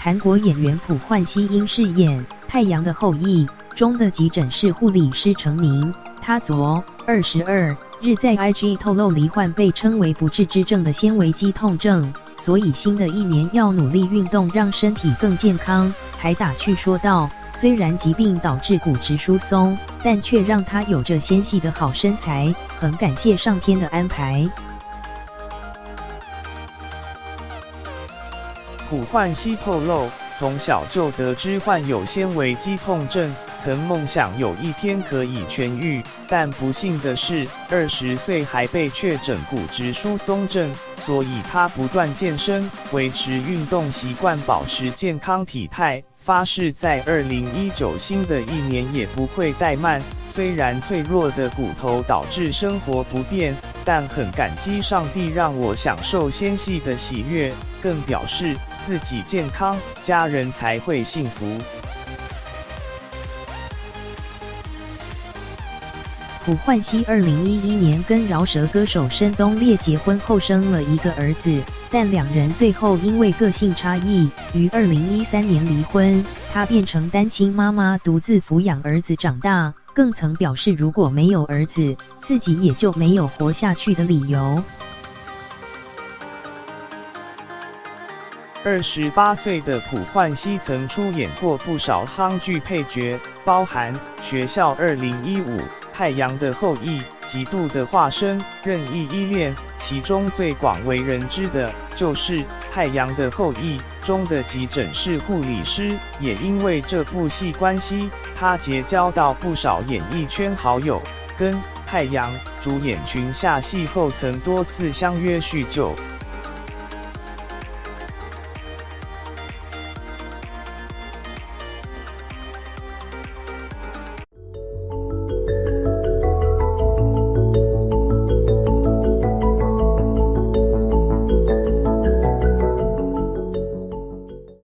韩国演员朴焕熙因饰演《太阳的后裔》中的急诊室护理师成名。他昨22日在 IG 透露罹患被称为不治之症的纤维肌痛症，所以新的一年要努力运动，让身体更健康。还打趣说道，虽然疾病导致骨质疏松，但却让他有着纤细的好身材，很感谢上天的安排。朴焕熙透露，从小就得知患有纤维肌痛症，曾梦想有一天可以痊愈，但不幸的是，20岁还被确诊骨质疏松症，所以他不断健身，维持运动习惯，保持健康体态，发誓在2019新的一年也不会怠慢。虽然脆弱的骨头导致生活不便，但很感激上帝让我享受纤细的喜悦，更表示自己健康，家人才会幸福。朴焕熙2011年跟饶舌歌手申东烈结婚后生了一个儿子，但两人最后因为个性差异，于2013年离婚。她变成单亲妈妈，独自抚养儿子长大，更曾表示如果没有儿子，自己也就没有活下去的理由。28岁的朴焕熙曾出演过不少夯剧配角，包含《学校2015》、《太阳的后裔》、《极度的化身》、《任意依恋》，其中最广为人知的就是《太阳的后裔》中的急诊室护理师。也因为这部戏关系，他结交到不少演艺圈好友，跟太阳主演群下戏后曾多次相约叙旧。